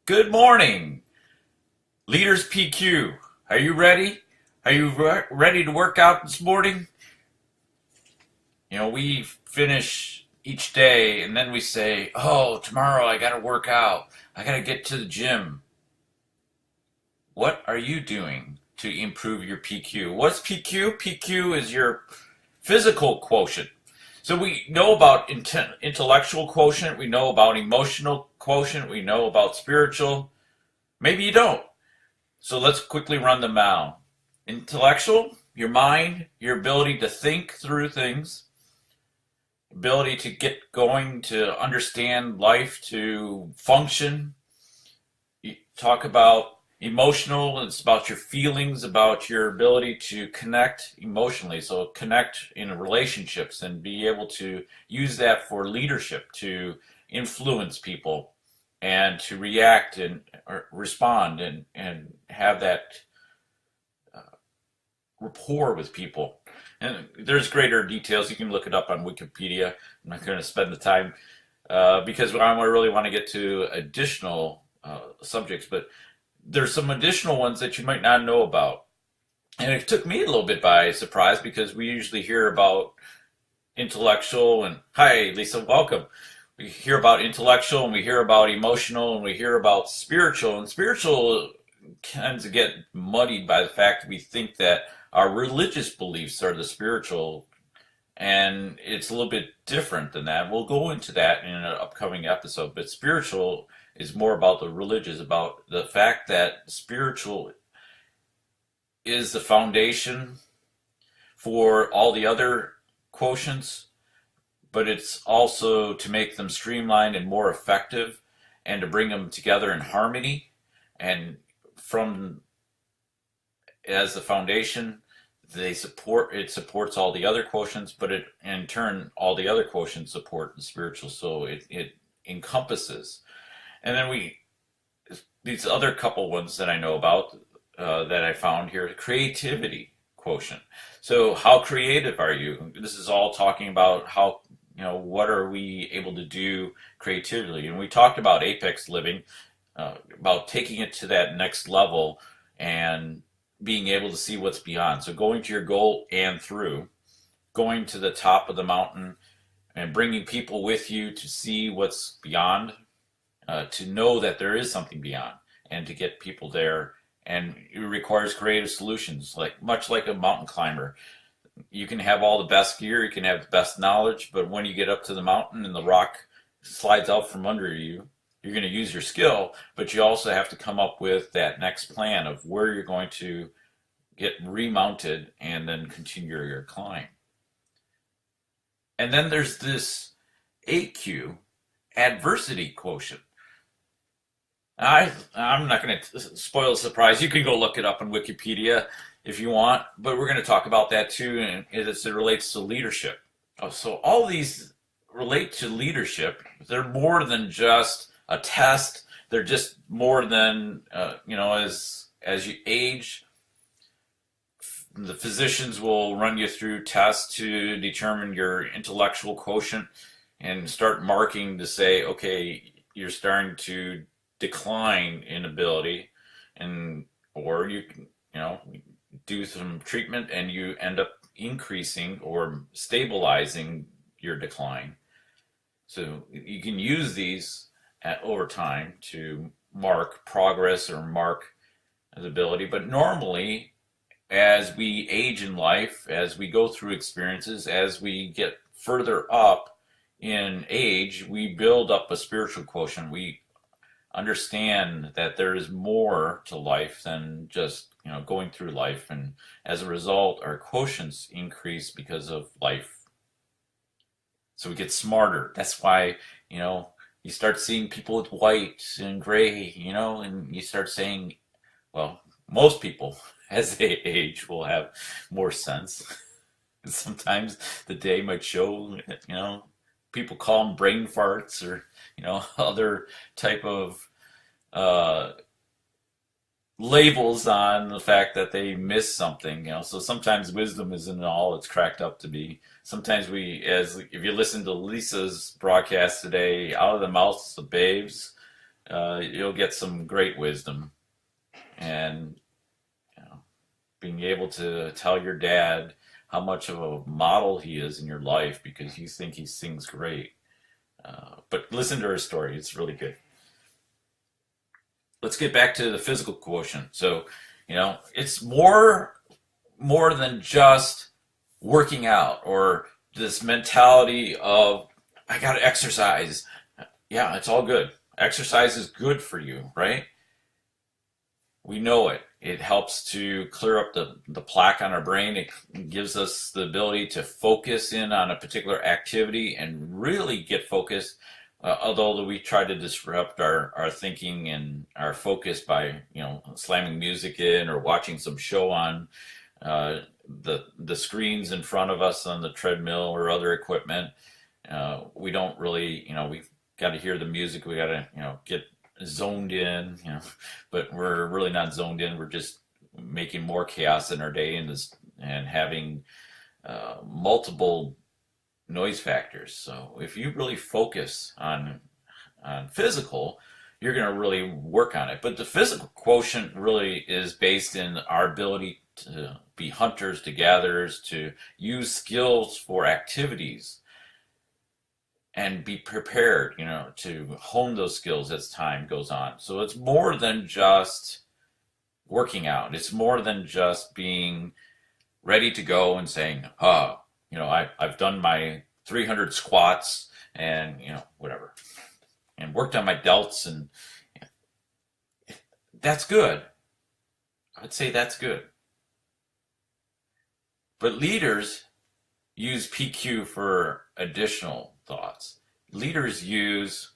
Good morning, Leaders PQ. Are you ready? Are you ready to work out this morning? We finish each day and then we say, oh, tomorrow I got to work out. I got to get to the gym. What are you doing to improve your PQ? What's PQ? PQ is your physical quotient. So we know about intellectual quotient, we know about emotional quotient, we know about spiritual. Maybe you don't. So let's quickly run them down. Intellectual, your mind, your ability to think through things, ability to get going, to understand life, to function. You talk about emotional, it's about your feelings, about your ability to connect emotionally. So connect in relationships and be able to use that for leadership, to influence people and to react and respond and have that rapport with people. And there's greater details. You can look it up on Wikipedia. I'm not going to spend the time because I really want to get to additional subjects, but there's some additional ones that you might not know about. And it took me a little bit by surprise because we usually hear about intellectual and, hi, Lisa, welcome. We hear about intellectual and we hear about emotional and we hear about spiritual. And spiritual tends to get muddied by the fact that we think that our religious beliefs are the spiritual. And it's a little bit different than that. We'll go into that in an upcoming episode. But spiritual is more about the religious, about the fact that spiritual is the foundation for all the other quotients, but it's also to make them streamlined and more effective and to bring them together in harmony. And from as the foundation, it supports all the other quotients, but it in turn all the other quotients support the spiritual, so it encompasses. And then these other couple ones that I know about that I found here, creativity quotient. So how creative are you? This is all talking about how, what are we able to do creatively? And we talked about apex living, about taking it to that next level and being able to see what's beyond. So going to your goal and through, going to the top of the mountain and bringing people with you to see what's beyond, to know that there is something beyond and to get people there. And it requires creative solutions, much like a mountain climber. You can have all the best gear, you can have the best knowledge, but when you get up to the mountain and the rock slides out from under you, you're going to use your skill, but you also have to come up with that next plan of where you're going to get remounted and then continue your climb. And then there's this AQ, adversity quotient. I'm not going to spoil the surprise. You can go look it up on Wikipedia if you want, but we're going to talk about that too, and as it relates to leadership. So all these relate to leadership. They're more than just a test. They're just more than, as you age, the physicians will run you through tests to determine your intellectual quotient and start marking to say, okay, you're starting to decline in ability, or you can do some treatment and you end up increasing or stabilizing your decline. So you can use these over time to mark progress or mark the ability, but normally as we age in life, as we go through experiences, as we get further up in age, we build up a spiritual quotient. We understand that there is more to life than just going through life, and as a result our quotients increase because of life. So we get smarter. That's why you start seeing people with white and gray, and you start saying, well, most people as they age will have more sense. Sometimes the day might show, people call them brain farts or other type of labels on the fact that they miss something. So sometimes wisdom isn't all it's cracked up to be. Sometimes if you listen to Lisa's broadcast today, out of the mouths of babes, you'll get some great wisdom. And you know, being able to tell your dad how much of a model he is in your life because you think he sings great. But listen to her story; it's really good. Let's get back to the physical quotient. So, it's more than just working out or this mentality of I got to exercise. Yeah, it's all good. Exercise is good for you, right? We know it. It helps to clear up the plaque on our brain. It gives us the ability to focus in on a particular activity and really get focused. Although we try to disrupt our thinking and our focus by slamming music in or watching some show on the screens in front of us on the treadmill or other equipment. We don't really, we've got to hear the music. We got to get zoned in, but we're really not zoned in. We're just making more chaos in our day and having multiple noise factors. So if you really focus on physical, you're going to really work on it. But the physical quotient really is based in our ability to be hunters, to gatherers, to use skills for activities and be prepared, to hone those skills as time goes on. So it's more than just working out. It's more than just being ready to go and saying, I've done my 300 squats and, whatever, and worked on my delts, and that's good. I'd say that's good. But leaders use PQ for additional thoughts. Leaders use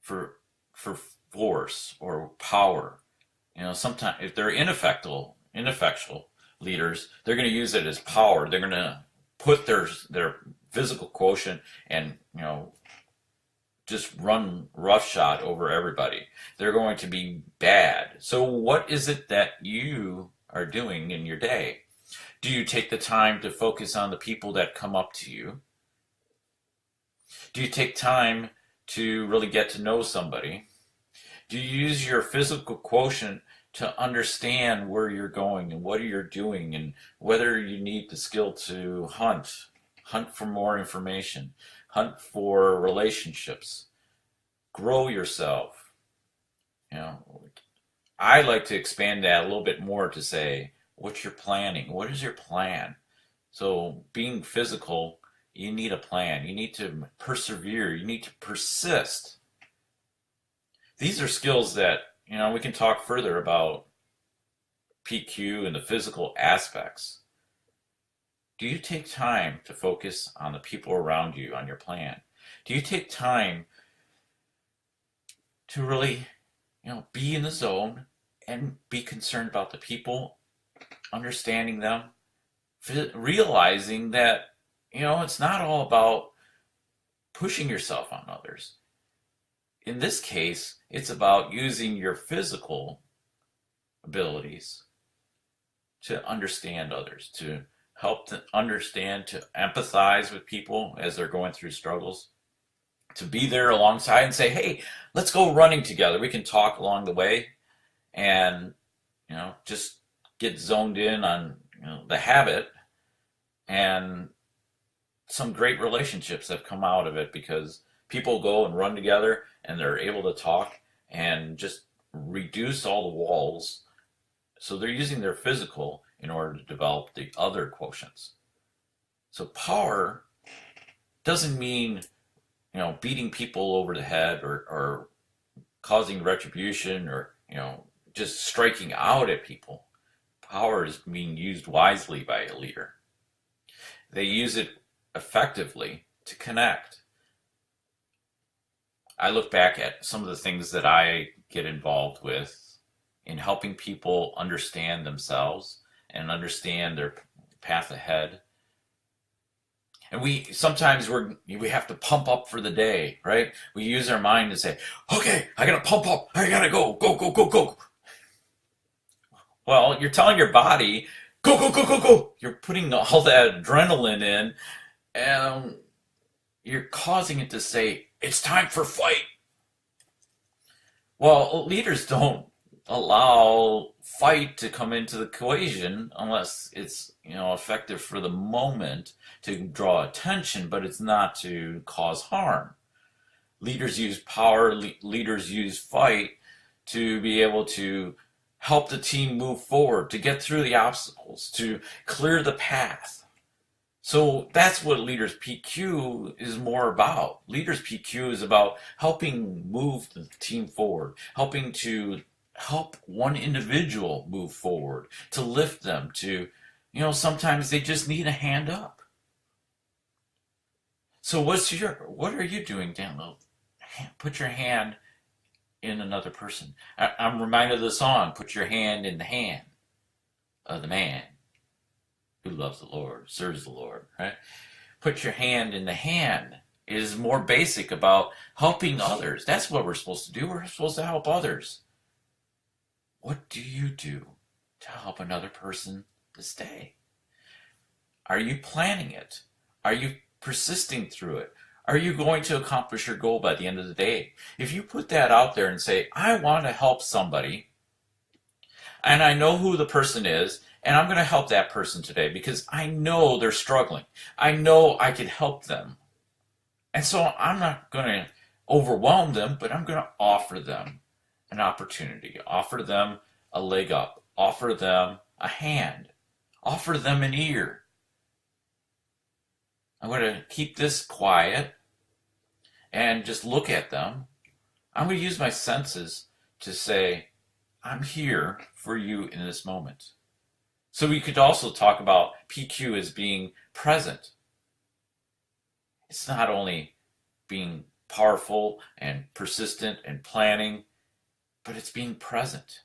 for force or power. Sometimes if they're ineffectual leaders, they're going to use it as power. They're going to put their physical quotient and just run roughshod over everybody. They're going to be bad. So what is it that you are doing in your day? Do you take the time to focus on the people that come up to you? Do you take time to really get to know somebody? Do you use your physical quotient to understand where you're going and what you're doing and whether you need the skill to hunt for more information, hunt for relationships, grow yourself? I like to expand that a little bit more to say, what's your planning? What is your plan? So being physical, you need a plan. You need to persevere. You need to persist. These are skills that, we can talk further about PQ and the physical aspects. Do you take time to focus on the people around you, on your plan? Do you take time to really, be in the zone and be concerned about the people, understanding them, realizing that, it's not all about pushing yourself on others. In this case, it's about using your physical abilities to understand others, to help them understand, to empathize with people as they're going through struggles, to be there alongside and say, hey, let's go running together. We can talk along the way and, just get zoned in on the habit, and some great relationships have come out of it because people go and run together and they're able to talk and just reduce all the walls. So they're using their physical in order to develop the other quotients. So power doesn't mean, beating people over the head or causing retribution or, just striking out at people. Power is being used wisely by a leader. They use it effectively to connect. I look back at some of the things that I get involved with in helping people understand themselves and understand their path ahead. And we have to pump up for the day, right? We use our mind to say, okay, I gotta pump up, I gotta go, go, go, go, go. Well, you're telling your body, go, go, go, go, go. You're putting all that adrenaline in, and you're causing it to say, it's time for fight. Well, leaders don't allow fight to come into the equation unless it's, effective for the moment to draw attention, but it's not to cause harm. Leaders use power, leaders use fight to be able to help the team move forward, to get through the obstacles, to clear the path. So that's what Leaders PQ is more about. Leaders PQ is about helping move the team forward, helping to help one individual move forward, to lift them, to, sometimes they just need a hand up. So what are you doing, Dan? Put your hand in another person. I'm reminded of the song, put your hand in the hand of the man who loves the Lord, serves the Lord, right? Put your hand in the hand is more basic about helping others. That's what we're supposed to do. We're supposed to help others. What do you do to help another person this day? Are you planning it? Are you persisting through it? Are you going to accomplish your goal by the end of the day? If you put that out there and say, I want to help somebody, and I know who the person is, and I'm going to help that person today because I know they're struggling. I know I can help them. And so I'm not going to overwhelm them, but I'm going to offer them an opportunity, offer them a leg up, offer them a hand, offer them an ear. I'm going to keep this quiet and just look at them. I'm going to use my senses to say, I'm here for you in this moment. So we could also talk about PQ as being present. It's not only being powerful and persistent and planning, but it's being present.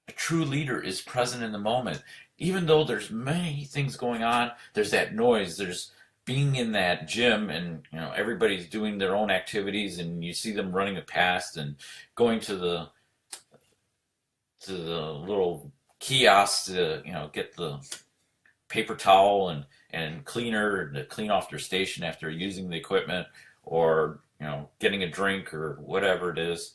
A true leader is present in the moment. Even though there's many things going on, there's that noise, there's being in that gym and everybody's doing their own activities and you see them running past and going to the little kiosk to get the paper towel and cleaner to clean off their station after using the equipment, or getting a drink or whatever it is.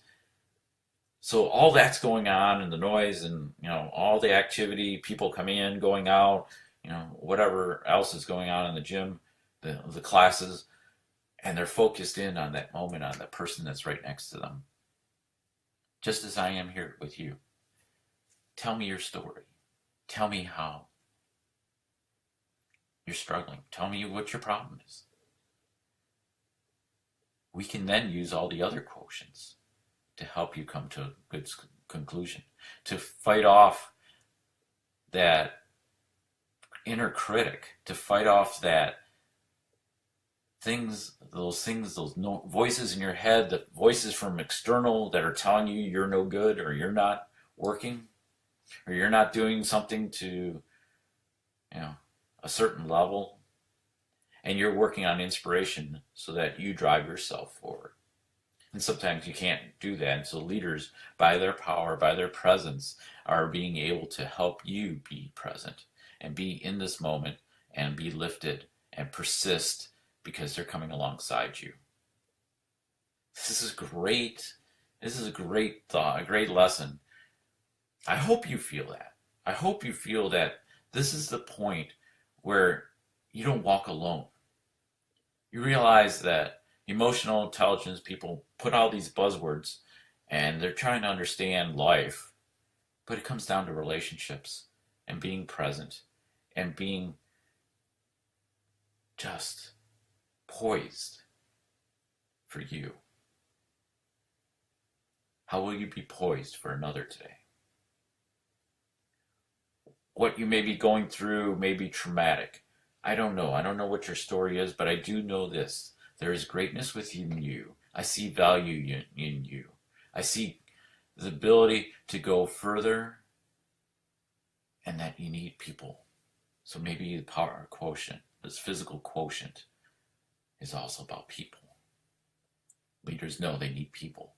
So all that's going on, and the noise and all the activity, people coming in, going out, whatever else is going on in the gym, the classes, and they're focused in on that moment, on the person that's right next to them. Just as I am here with you. Tell me your story. Tell me how you're struggling. Tell me what your problem is. We can then use all the other quotients to help you come to a good conclusion, to fight off that inner critic, to fight off that those voices in your head, the voices from external that are telling you you're no good, or you're not working, or you're not doing something to a certain level, and you're working on inspiration so that you drive yourself forward. And sometimes you can't do that, and so leaders, by their power, by their presence, are being able to help you be present and be in this moment and be lifted and persist because they're coming alongside you. This is great. This is a great thought, a great lesson. I hope you feel that. I hope you feel that this is the point where you don't walk alone. You realize that emotional intelligence, people put all these buzzwords and they're trying to understand life, but it comes down to relationships and being present and being just poised for you. How will you be poised for another today? What you may be going through may be traumatic. I don't know. I don't know what your story is, but I do know this. There is greatness within you. I see value in you. I see the ability to go further, and that you need people. So maybe the power quotient, this physical quotient, is also about people. Leaders know they need people.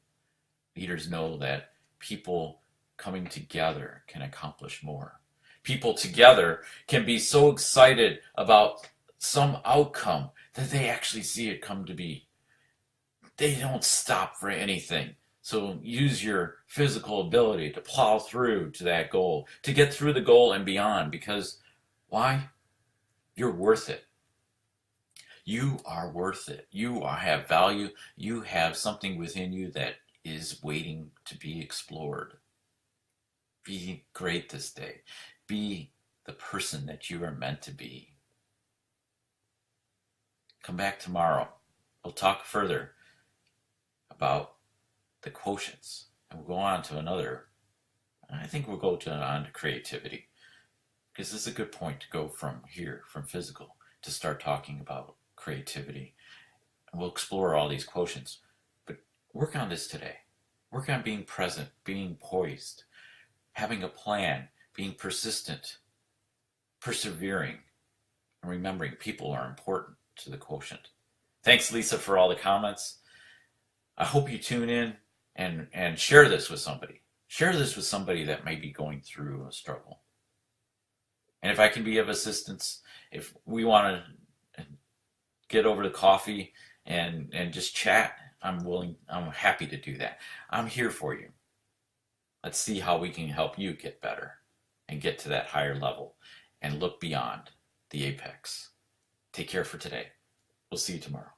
Leaders know that people coming together can accomplish more. People together can be so excited about some outcome that they actually see it come to be. They don't stop for anything. So use your physical ability to plow through to that goal, to get through the goal and beyond, because why? You're worth it. You are worth it. Have value. You have something within you that is waiting to be explored. Be great this day. Be the person that you are meant to be. Come back tomorrow. We'll talk further about the quotients, and we'll go on to another. I think we'll go on to creativity, because this is a good point to go from here, from physical, to start talking about creativity. And we'll explore all these quotients, but work on this today. Work on being present, being poised, having a plan, being persistent, persevering, and remembering people are important to the quotient. Thanks, Lisa, for all the comments. I hope you tune in and share this with somebody. Share this with somebody that may be going through a struggle. And if I can be of assistance, if we want to get over to coffee and just chat, I'm happy to do that. I'm here for you. Let's see how we can help you get better and get to that higher level and look beyond the apex. Take care for today. We'll see you tomorrow.